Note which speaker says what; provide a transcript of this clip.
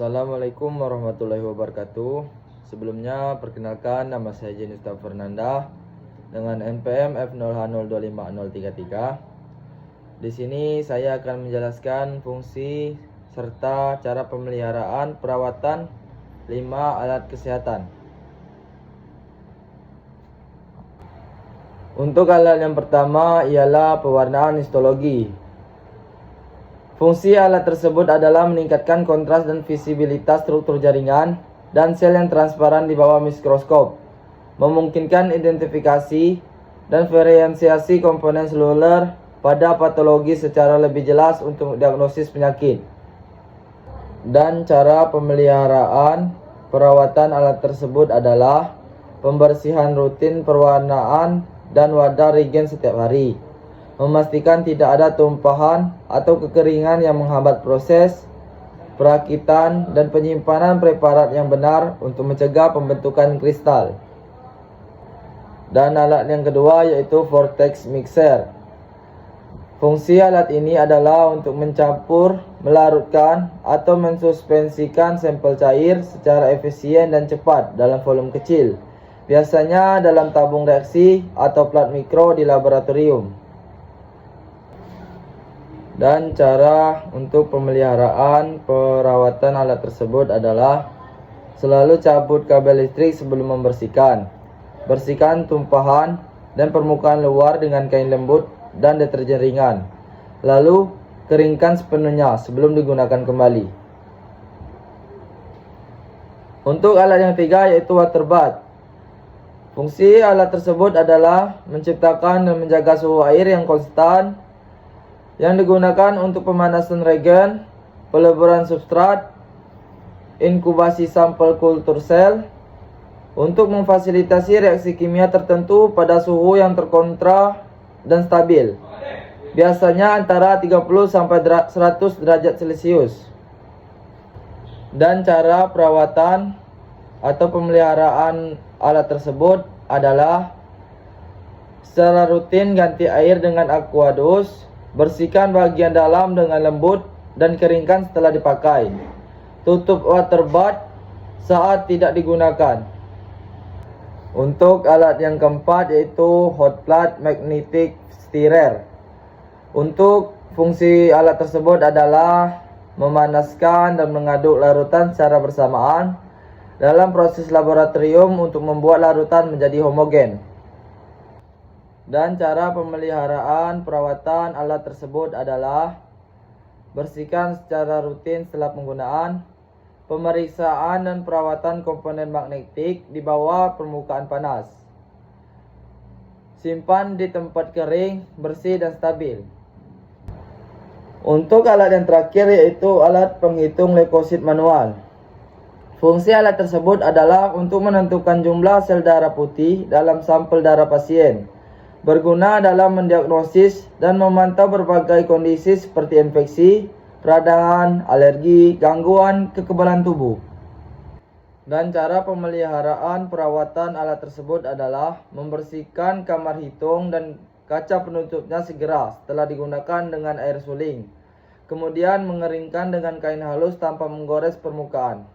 Speaker 1: Assalamualaikum warahmatullahi wabarakatuh. Sebelumnya perkenalkan, nama saya Jenista Fernanda dengan NPM F0H025033. Di sini saya akan menjelaskan fungsi serta cara pemeliharaan perawatan 5 alat kesehatan. Untuk alat yang pertama ialah pewarnaan histologi. Fungsi alat tersebut adalah meningkatkan kontras dan visibilitas struktur jaringan dan sel yang transparan di bawah mikroskop, memungkinkan identifikasi dan diferensiasi komponen seluler pada patologi secara lebih jelas untuk diagnosis penyakit. Dan cara pemeliharaan perawatan alat tersebut adalah pembersihan rutin perwarnaan dan wadah regen setiap hari, memastikan tidak ada tumpahan atau kekeringan yang menghambat proses perakitan dan penyimpanan preparat yang benar untuk mencegah pembentukan kristal. Dan alat yang kedua yaitu vortex mixer. Fungsi alat ini adalah untuk mencampur, melarutkan atau mensuspensikan sampel cair secara efisien dan cepat dalam volume kecil, biasanya dalam tabung reaksi atau plat mikro di laboratorium. Dan cara untuk pemeliharaan perawatan alat tersebut adalah selalu cabut kabel listrik sebelum membersihkan. Bersihkan tumpahan dan permukaan luar dengan kain lembut dan deterjen ringan. Lalu keringkan sepenuhnya sebelum digunakan kembali. Untuk alat yang ketiga yaitu water bath. Fungsi alat tersebut adalah menciptakan dan menjaga suhu air yang konstan yang digunakan untuk pemanasan regen, peleburan substrat, inkubasi sampel kultur sel, untuk memfasilitasi reaksi kimia tertentu pada suhu yang terkontra dan stabil, biasanya antara 30 sampai 100 derajat Celcius. Dan cara perawatan atau pemeliharaan alat tersebut adalah secara rutin ganti air dengan aquadus. Bersihkan bagian dalam dengan lembut dan keringkan setelah dipakai. Tutup water bath saat tidak digunakan. Untuk alat yang keempat yaitu hot plate magnetic stirrer. Untuk fungsi alat tersebut adalah memanaskan dan mengaduk larutan secara bersamaan dalam proses laboratorium untuk membuat larutan menjadi homogen. Dan cara pemeliharaan perawatan alat tersebut adalah bersihkan secara rutin setelah penggunaan, pemeriksaan dan perawatan komponen magnetik di bawah permukaan panas. Simpan di tempat kering, bersih dan stabil. Untuk alat yang terakhir yaitu alat penghitung leukosit manual. Fungsi alat tersebut adalah untuk menentukan jumlah sel darah putih dalam sampel darah pasien, berguna dalam mendiagnosis dan memantau berbagai kondisi seperti infeksi, peradangan, alergi, gangguan kekebalan tubuh. Dan cara pemeliharaan perawatan alat tersebut adalah membersihkan kamar hitung dan kaca penutupnya segera setelah digunakan dengan air suling. Kemudian mengeringkan dengan kain halus tanpa menggores permukaan.